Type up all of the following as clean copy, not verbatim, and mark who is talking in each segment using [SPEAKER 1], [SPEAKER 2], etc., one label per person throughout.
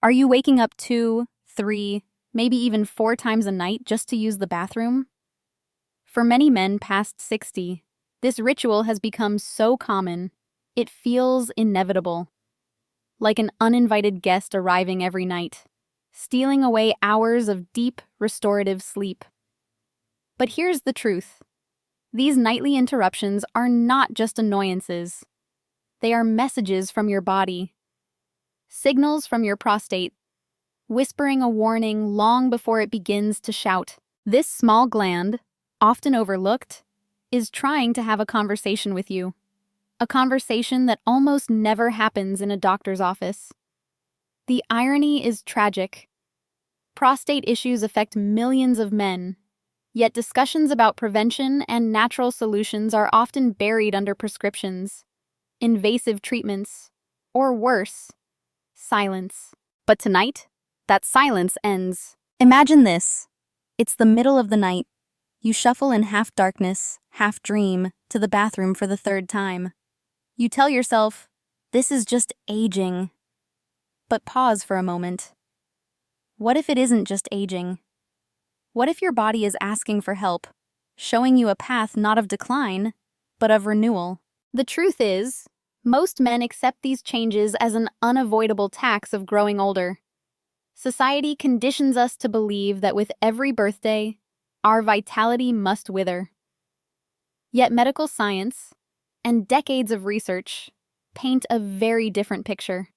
[SPEAKER 1] Are you waking up 2, 3, maybe even 4 times a night just to use the bathroom? For many men past 60, this ritual has become so common, it feels inevitable, like an uninvited guest arriving every night, stealing away hours of deep, restorative sleep. But here's the truth. These nightly interruptions are not just annoyances. They are messages from your body, signals from your prostate, whispering a warning long before it begins to shout. This small gland, often overlooked, is trying to have a conversation with you. A conversation that almost never happens in a doctor's office. The irony is tragic. Prostate issues affect millions of men, yet discussions about prevention and natural solutions are often buried under prescriptions, invasive treatments, or worse, silence. But tonight, that silence ends. Imagine this. It's the middle of the night. You shuffle in half darkness, half dream, to the bathroom for the third time. You tell yourself, this is just aging. But pause for a moment. What if it isn't just aging? What if your body is asking for help, showing you a path not of decline, but of renewal? The truth is, most men accept these changes as an unavoidable tax of growing older. Society conditions us to believe that with every birthday, our vitality must wither. Yet medical science and decades of research paint a very different picture.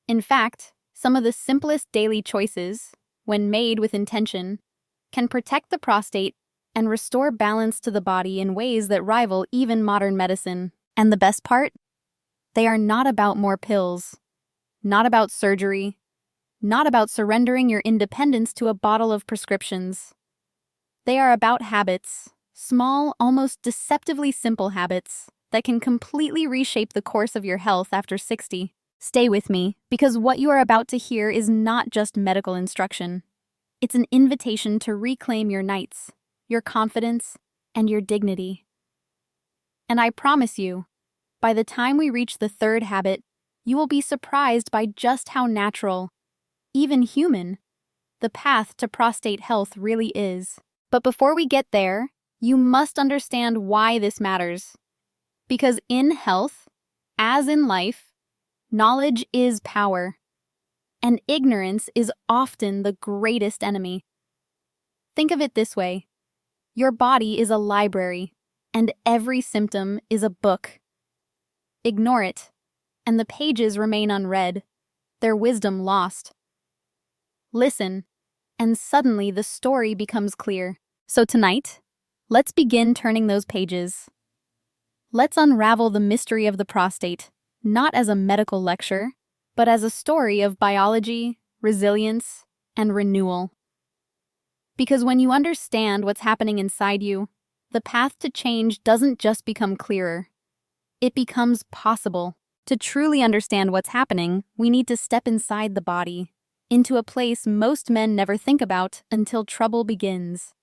[SPEAKER 1] In fact, some of the simplest daily choices, when made with intention, can protect the prostate and restore balance to the body in ways that rival even modern medicine. And the best part? They are not about more pills, not about surgery, not about surrendering your independence to a bottle of prescriptions. They are about habits, small, almost deceptively simple habits that can completely reshape the course of your health after 60. Stay with me, because what you are about to hear is not just medical instruction. It's an invitation to reclaim your nights, your confidence, and your dignity. And I promise you, by the time we reach the third habit, you will be surprised by just how natural, even human, the path to prostate health really is. But before we get there, you must understand why this matters. Because in health, as in life, knowledge is power, and ignorance is often the greatest enemy. Think of it this way. Your body is a library, and every symptom is a book. Ignore it, and the pages remain unread, their wisdom lost. Listen, and suddenly the story becomes clear. So tonight, let's begin turning those pages. Let's unravel the mystery of the prostate, not as a medical lecture, but as a story of biology, resilience, and renewal. Because when you understand what's happening inside you, the path to change doesn't just become clearer. It becomes possible. To truly understand what's happening, we need to step inside the body, into a place most men never think about until trouble begins.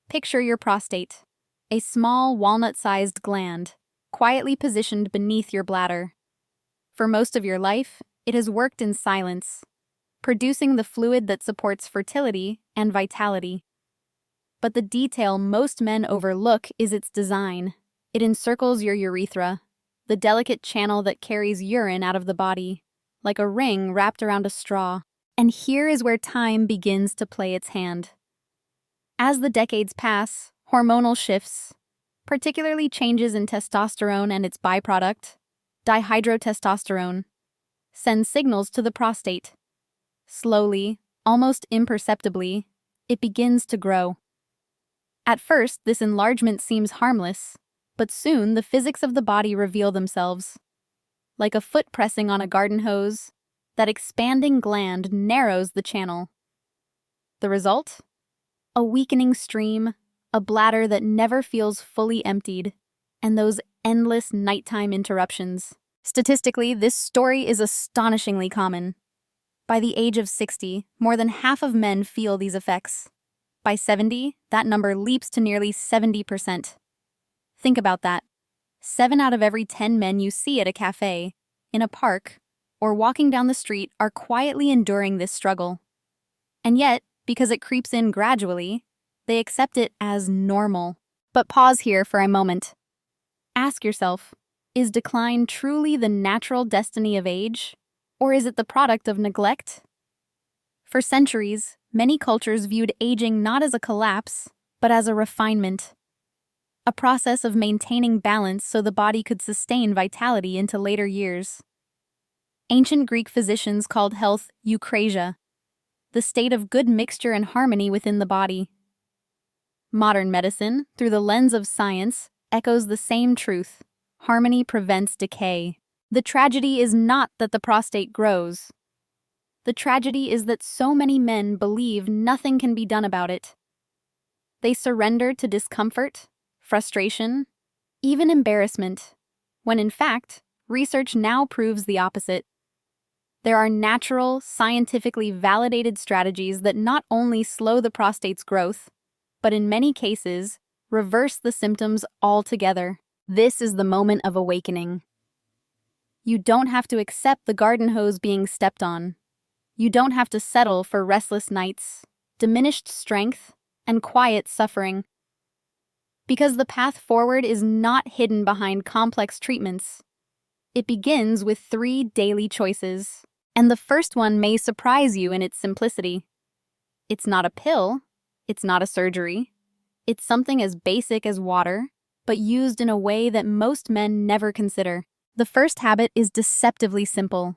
[SPEAKER 1] Picture your prostate, a small walnut-sized gland, quietly positioned beneath your bladder. For most of your life, it has worked in silence, producing the fluid that supports fertility and vitality. But the detail most men overlook is its design. It encircles your urethra, the delicate channel that carries urine out of the body, like a ring wrapped around a straw. And here is where time begins to play its hand. As the decades pass, hormonal shifts, particularly changes in testosterone and its byproduct, dihydrotestosterone, send signals to the prostate. Slowly, almost imperceptibly, it begins to grow. At first, this enlargement seems harmless, but soon the physics of the body reveal themselves. Like a foot pressing on a garden hose, that expanding gland narrows the channel. The result? A weakening stream, a bladder that never feels fully emptied, and those endless nighttime interruptions. Statistically, this story is astonishingly common. By the age of 60, more than half of men feel these effects. By 70, that number leaps to nearly 70%. Think about that. 7 out of every 10 men you see at a cafe, in a park, or walking down the street are quietly enduring this struggle. And yet, because it creeps in gradually, they accept it as normal. But pause here for a moment. Ask yourself, is decline truly the natural destiny of age, or is it the product of neglect? For centuries, many cultures viewed aging not as a collapse, but as a refinement, a process of maintaining balance so the body could sustain vitality into later years. Ancient Greek physicians called health eukrasia, the state of good mixture and harmony within the body. Modern medicine, through the lens of science, echoes the same truth. Harmony prevents decay. The tragedy is not that the prostate grows. The tragedy is that so many men believe nothing can be done about it. They surrender to discomfort, frustration, even embarrassment, when in fact, research now proves the opposite. There are natural, scientifically validated strategies that not only slow the prostate's growth, but in many cases, reverse the symptoms altogether. This is the moment of awakening. You don't have to accept the garden hose being stepped on. You don't have to settle for restless nights, diminished strength, and quiet suffering. Because the path forward is not hidden behind complex treatments. It begins with 3 daily choices, and the first one may surprise you in its simplicity. It's not a pill, it's not a surgery, it's something as basic as water, but used in a way that most men never consider. The first habit is deceptively simple.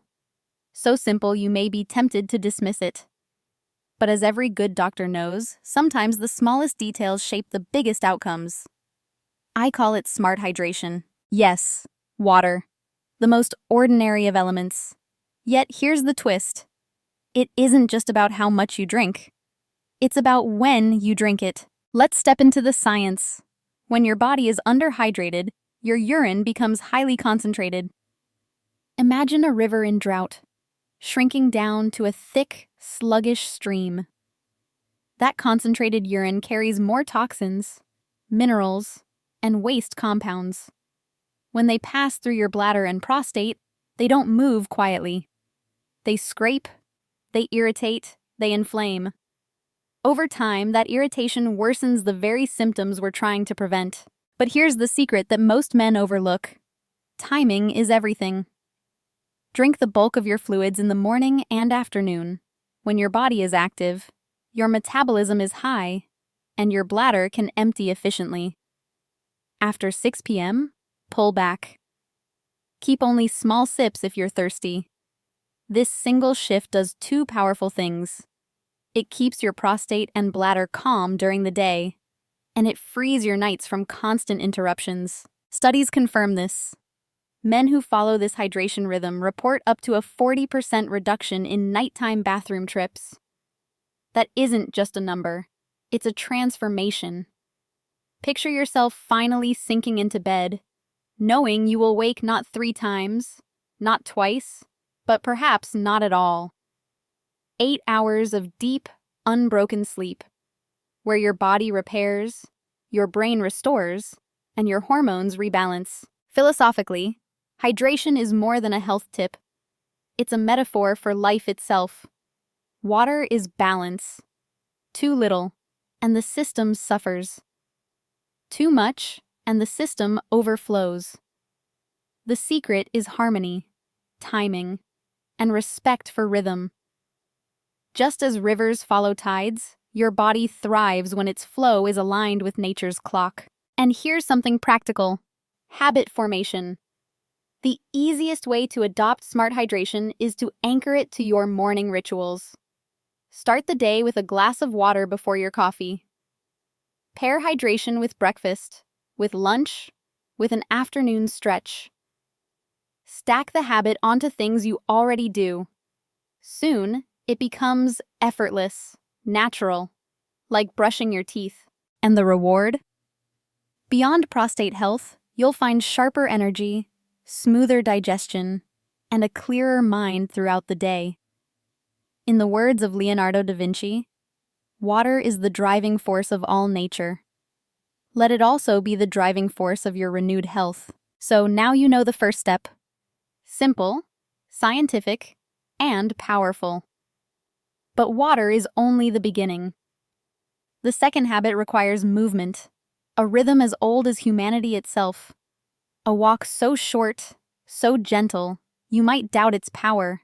[SPEAKER 1] So simple you may be tempted to dismiss it. But as every good doctor knows, sometimes the smallest details shape the biggest outcomes. I call it smart hydration. Yes, water. The most ordinary of elements. Yet here's the twist. It isn't just about how much you drink. It's about when you drink it. Let's step into the science. When your body is underhydrated, your urine becomes highly concentrated. Imagine a river in drought, shrinking down to a thick, sluggish stream. That concentrated urine carries more toxins, minerals, and waste compounds. When they pass through your bladder and prostate, they don't move quietly. They scrape, they irritate, they inflame. Over time, that irritation worsens the very symptoms we're trying to prevent. But here's the secret that most men overlook. Timing is everything. Drink the bulk of your fluids in the morning and afternoon. When your body is active, your metabolism is high, and your bladder can empty efficiently. After 6 p.m., pull back. Keep only small sips if you're thirsty. This single shift does 2 powerful things. It keeps your prostate and bladder calm during the day, and it frees your nights from constant interruptions. Studies confirm this. Men who follow this hydration rhythm report up to a 40% reduction in nighttime bathroom trips. That isn't just a number, it's a transformation. Picture yourself finally sinking into bed, knowing you will wake not 3 times, not twice, but perhaps not at all. 8 hours of deep, unbroken sleep, where your body repairs, your brain restores, and your hormones rebalance. Philosophically, hydration is more than a health tip. It's a metaphor for life itself. Water is balance. Too little, and the system suffers. Too much, and the system overflows. The secret is harmony, timing, and respect for rhythm. Just as rivers follow tides, your body thrives when its flow is aligned with nature's clock. And here's something practical. Habit formation. The easiest way to adopt smart hydration is to anchor it to your morning rituals. Start the day with a glass of water before your coffee. Pair hydration with breakfast, with lunch, with an afternoon stretch. Stack the habit onto things you already do. Soon, it becomes effortless, natural, like brushing your teeth. And the reward? Beyond prostate health, you'll find sharper energy, smoother digestion, and a clearer mind throughout the day. In the words of Leonardo da Vinci, water is the driving force of all nature. Let it also be the driving force of your renewed health. So now you know the first step. Simple, scientific, and powerful. But water is only the beginning. The second habit requires movement, a rhythm as old as humanity itself. A walk so short, so gentle, you might doubt its power.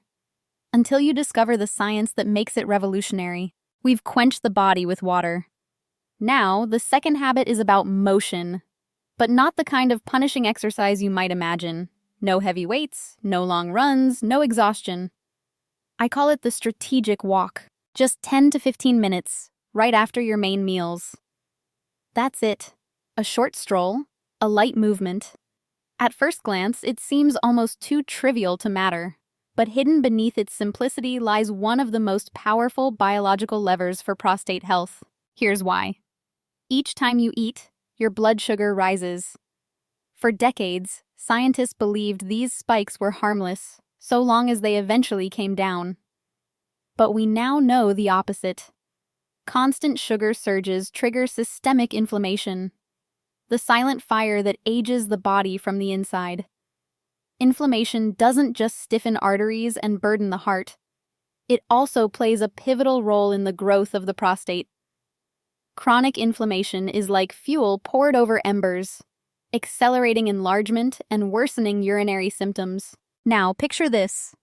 [SPEAKER 1] Until you discover the science that makes it revolutionary. We've quenched the body with water. Now, the second habit is about motion, but not the kind of punishing exercise you might imagine. No heavy weights, no long runs, no exhaustion. I call it the strategic walk. Just 10 to 15 minutes, right after your main meals. That's it. A short stroll, a light movement. At first glance, it seems almost too trivial to matter, but hidden beneath its simplicity lies one of the most powerful biological levers for prostate health. Here's why. Each time you eat, your blood sugar rises. For decades, scientists believed these spikes were harmless, so long as they eventually came down. But we now know the opposite. Constant sugar surges trigger systemic inflammation, the silent fire that ages the body from the inside. Inflammation doesn't just stiffen arteries and burden the heart. It also plays a pivotal role in the growth of the prostate. Chronic inflammation is like fuel poured over embers, accelerating enlargement and worsening urinary symptoms. Now, picture this.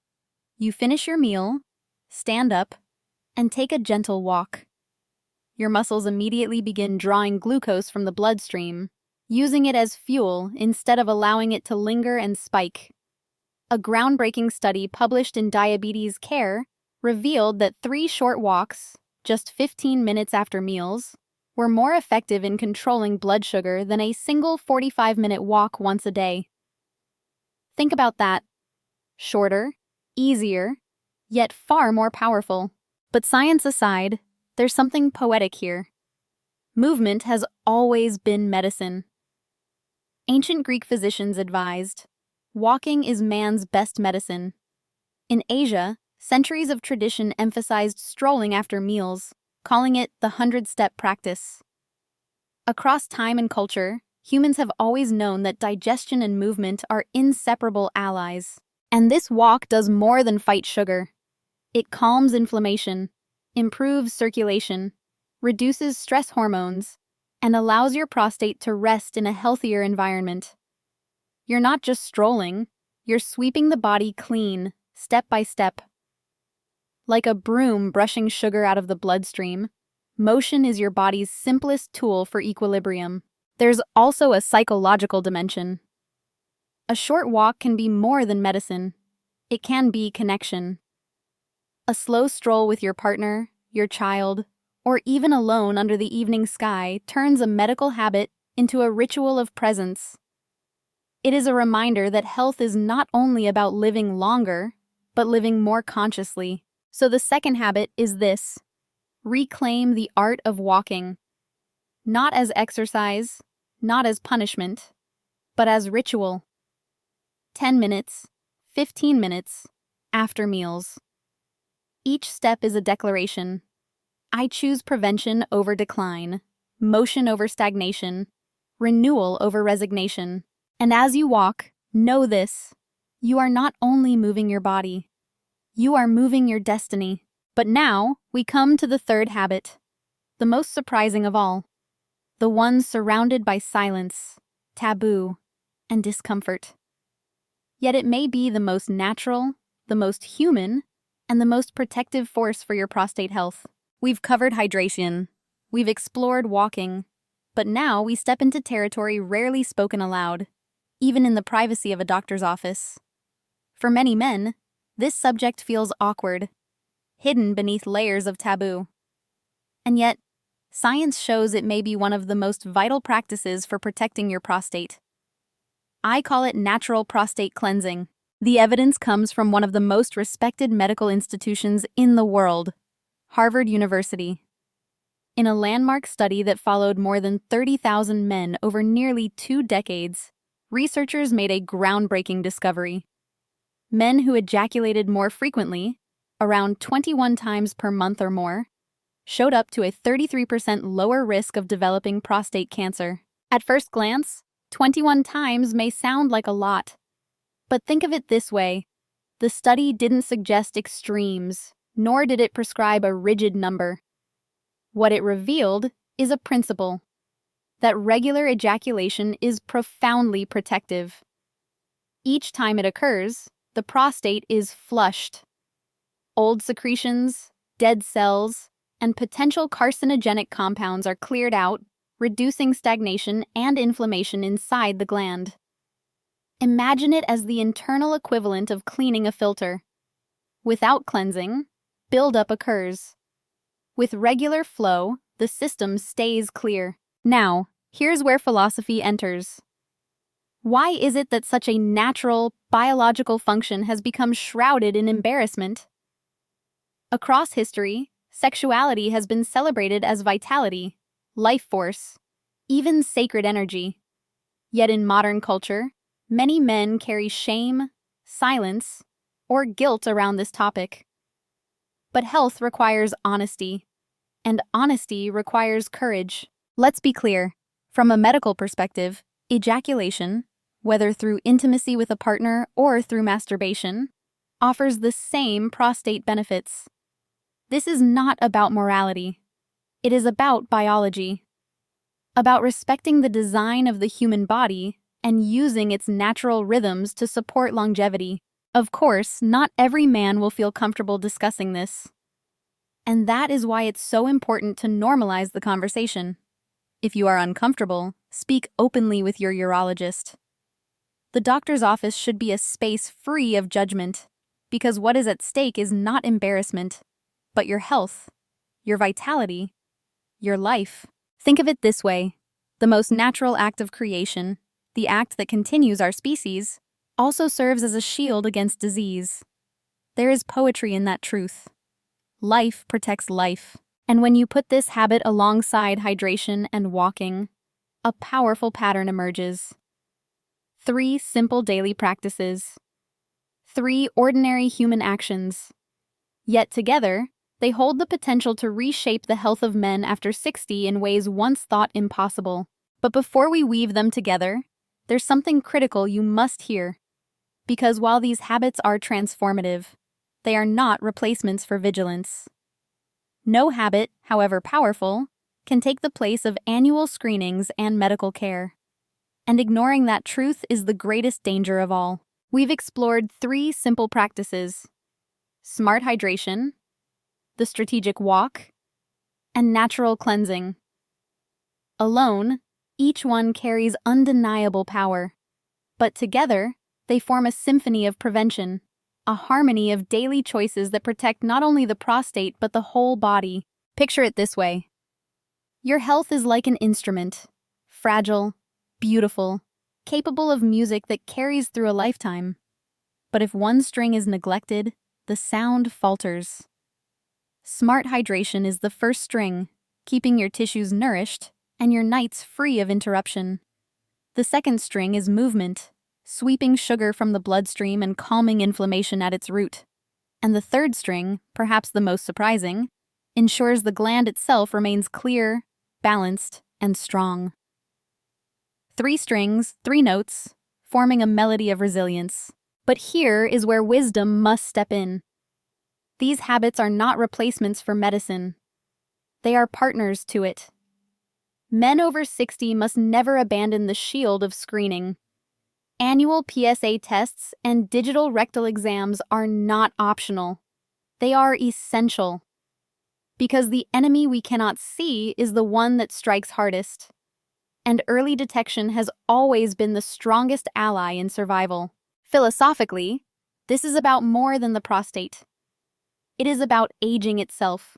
[SPEAKER 1] You finish your meal, stand up, and take a gentle walk. Your muscles immediately begin drawing glucose from the bloodstream, using it as fuel instead of allowing it to linger and spike. A groundbreaking study published in Diabetes Care revealed that 3 short walks, just 15 minutes after meals, were more effective in controlling blood sugar than a single 45-minute walk once a day. Think about that. Shorter, easier, yet far more powerful. But science aside, there's something poetic here. Movement has always been medicine. Ancient Greek physicians advised, walking is man's best medicine. In Asia, centuries of tradition emphasized strolling after meals, calling it the 100-step practice. Across time and culture, humans have always known that digestion and movement are inseparable allies. And this walk does more than fight sugar. It calms inflammation, improves circulation, reduces stress hormones, and allows your prostate to rest in a healthier environment. You're not just strolling, you're sweeping the body clean, step by step. Like a broom brushing sugar out of the bloodstream, motion is your body's simplest tool for equilibrium. There's also a psychological dimension. A short walk can be more than medicine. It can be connection. A slow stroll with your partner, your child, or even alone under the evening sky turns a medical habit into a ritual of presence. It is a reminder that health is not only about living longer, but living more consciously. So the second habit is this: reclaim the art of walking. Not as exercise, not as punishment, but as ritual. 10 minutes, 15 minutes, after meals. Each step is a declaration. I choose prevention over decline, motion over stagnation, renewal over resignation. And as you walk, know this: you are not only moving your body, you are moving your destiny. But now, we come to the third habit, the most surprising of all, the one surrounded by silence, taboo, and discomfort. Yet it may be the most natural, the most human, and the most protective force for your prostate health. We've covered hydration, we've explored walking, but now we step into territory rarely spoken aloud, even in the privacy of a doctor's office. For many men, this subject feels awkward, hidden beneath layers of taboo. And yet, science shows it may be one of the most vital practices for protecting your prostate. I call it natural prostate cleansing. The evidence comes from one of the most respected medical institutions in the world, Harvard University. In a landmark study that followed more than 30,000 men over nearly 2 decades, researchers made a groundbreaking discovery. Men who ejaculated more frequently, around 21 times per month or more, showed up to a 33% lower risk of developing prostate cancer. At first glance, 21 times may sound like a lot. But think of it this way: The study didn't suggest extremes, nor did it prescribe a rigid number. What it revealed is a principle: that regular ejaculation is profoundly protective. Each time it occurs, the prostate is flushed. Old secretions, dead cells, and potential carcinogenic compounds are cleared out, reducing stagnation and inflammation inside the gland. Imagine it as the internal equivalent of cleaning a filter. Without cleansing, buildup occurs. With regular flow, the system stays clear. Now, here's where philosophy enters. Why is it that such a natural, biological function has become shrouded in embarrassment? Across history, sexuality has been celebrated as vitality, life force, even sacred energy. Yet in modern culture, many men carry shame, silence, or guilt around this topic. But health requires honesty, and honesty requires courage. Let's be clear, from a medical perspective, ejaculation, whether through intimacy with a partner or through masturbation, offers the same prostate benefits. This is not about morality. It is about biology, about respecting the design of the human body and using its natural rhythms to support longevity. Of course, not every man will feel comfortable discussing this. And that is why it's so important to normalize the conversation. If you are uncomfortable, speak openly with your urologist. The doctor's office should be a space free of judgment, because what is at stake is not embarrassment, but your health, your vitality, your life. Think of it this way: the most natural act of creation, the act that continues our species, also serves as a shield against disease. There is poetry in that truth. Life protects life. And when you put this habit alongside hydration and walking, a powerful pattern emerges. 3 simple daily practices. 3 ordinary human actions. Yet together, they hold the potential to reshape the health of men after 60 in ways once thought impossible. But before we weave them together, there's something critical you must hear. Because while these habits are transformative, they are not replacements for vigilance. No habit, however powerful, can take the place of annual screenings and medical care. And ignoring that truth is the greatest danger of all. We've explored 3 simple practices: smart hydration, the strategic walk, and natural cleansing. Alone, each one carries undeniable power. But together, they form a symphony of prevention, a harmony of daily choices that protect not only the prostate but the whole body. Picture it this way. Your health is like an instrument, fragile, beautiful, capable of music that carries through a lifetime. But if one string is neglected, the sound falters. Smart hydration is the first string, keeping your tissues nourished and your nights free of interruption. The second string is movement, sweeping sugar from the bloodstream and calming inflammation at its root. And the third string, perhaps the most surprising, ensures the gland itself remains clear, balanced, and strong. 3 strings, 3 notes, forming a melody of resilience. But here is where wisdom must step in. These habits are not replacements for medicine. They are partners to it. Men over 60 must never abandon the shield of screening. Annual PSA tests and digital rectal exams are not optional. They are essential. Because the enemy we cannot see is the one that strikes hardest. And early detection has always been the strongest ally in survival. Philosophically, this is about more than the prostate. It is about aging itself.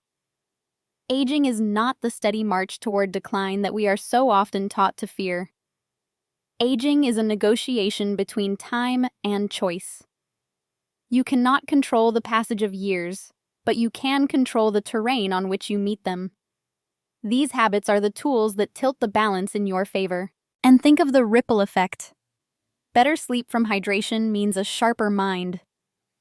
[SPEAKER 1] Aging is not the steady march toward decline that we are so often taught to fear. Aging is a negotiation between time and choice. You cannot control the passage of years, but you can control the terrain on which you meet them. These habits are the tools that tilt the balance in your favor. And think of the ripple effect. Better sleep from hydration means a sharper mind.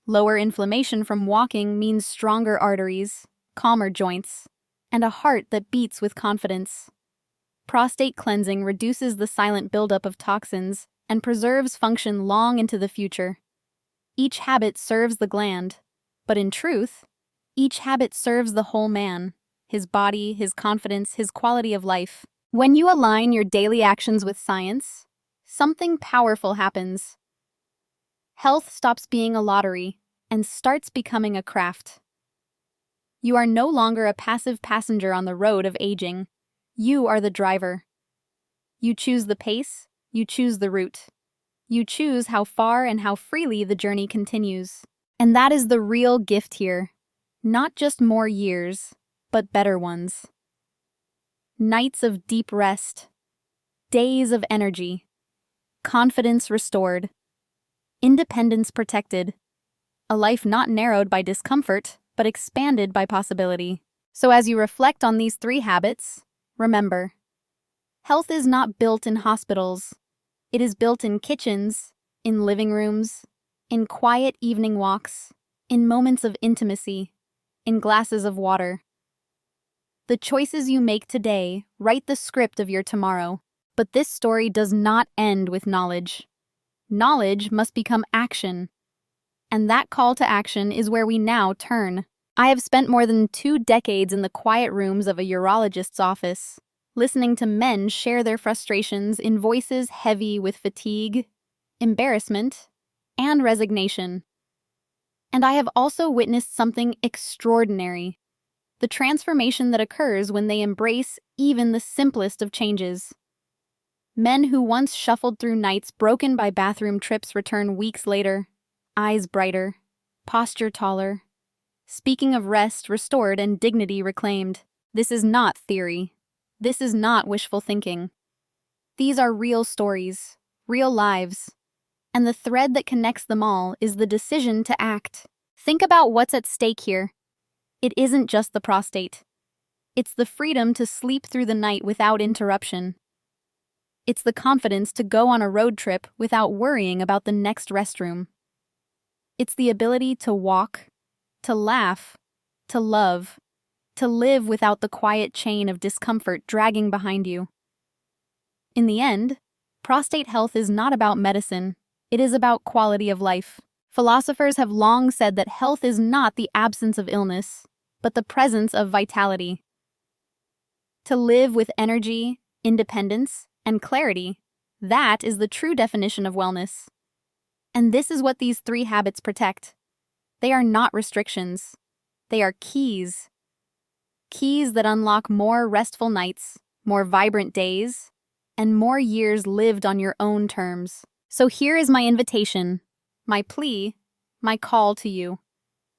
[SPEAKER 1] Lower inflammation from walking means stronger arteries, calmer joints, and a heart that beats with confidence. Prostate cleansing reduces the silent buildup of toxins and preserves function long into the future. Each habit serves the gland, but in truth, each habit serves the whole man, his body, his confidence, his quality of life. When you align your daily actions with science, something powerful happens. Health stops being a lottery and starts becoming a craft. You are no longer a passive passenger on the road of aging. You are the driver. You choose the pace, you choose the route. You choose how far and how freely the journey continues. And that is the real gift here. Not just more years, but better ones. Nights of deep rest, days of energy, confidence restored, independence protected, a life not narrowed by discomfort, but expanded by possibility. So as you reflect on these 3 habits, remember, health is not built in hospitals. It is built in kitchens, in living rooms, in quiet evening walks, in moments of intimacy, in glasses of water. The choices you make today write the script of your tomorrow. But this story does not end with knowledge. Knowledge must become action. And that call to action is where we now turn. I have spent more than 2 decades in the quiet rooms of a urologist's office, listening to men share their frustrations in voices heavy with fatigue, embarrassment, and resignation. And I have also witnessed something extraordinary. The transformation that occurs when they embrace even the simplest of changes. Men who once shuffled through nights broken by bathroom trips return weeks later, eyes brighter, posture taller. Speaking of rest restored and dignity reclaimed, this is not theory. This is not wishful thinking. These are real stories, real lives. And the thread that connects them all is the decision to act. Think about what's at stake here. It isn't just the prostate. It's the freedom to sleep through the night without interruption. It's the confidence to go on a road trip without worrying about the next restroom. It's the ability to walk, to laugh, to love, to live without the quiet chain of discomfort dragging behind you. In the end, prostate health is not about medicine. It is about quality of life. Philosophers have long said that health is not the absence of illness, but the presence of vitality. To live with energy, independence, and clarity, that is the true definition of wellness. And this is what these 3 habits protect. They are not restrictions. They are keys. Keys that unlock more restful nights, more vibrant days, and more years lived on your own terms. So here is my invitation, my plea, my call to you.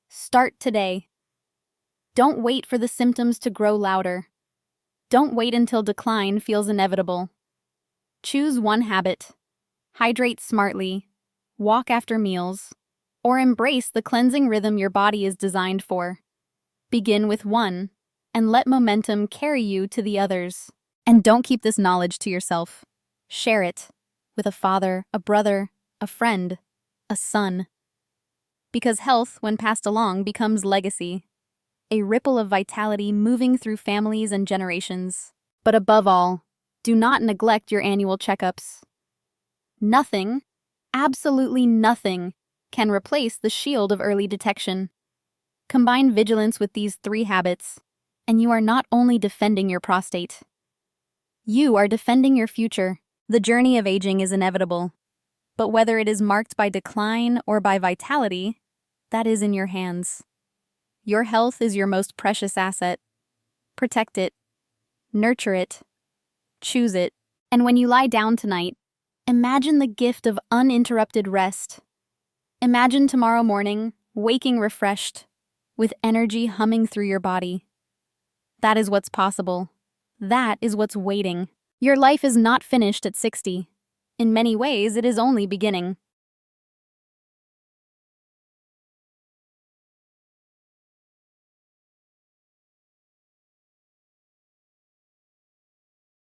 [SPEAKER 1] Start today. Don't wait for the symptoms to grow louder. Don't wait until decline feels inevitable. Choose one habit. Hydrate smartly, walk after meals, or embrace the cleansing rhythm your body is designed for. Begin with one, and let momentum carry you to the others. And don't keep this knowledge to yourself. Share it with a father, a brother, a friend, a son. Because health, when passed along, becomes legacy, a ripple of vitality moving through families and generations. But above all, do not neglect your annual checkups. Nothing, absolutely nothing, can replace the shield of early detection. Combine vigilance with these 3 habits, and you are not only defending your prostate. You are defending your future. The journey of aging is inevitable, but whether it is marked by decline or by vitality, that is in your hands. Your health is your most precious asset. Protect it. Nurture it. Choose it. And when you lie down tonight, imagine the gift of uninterrupted rest. Imagine tomorrow morning, waking refreshed, with energy humming through your body. That is what's possible. That is what's waiting. Your life is not finished at 60. In many ways, it is only beginning.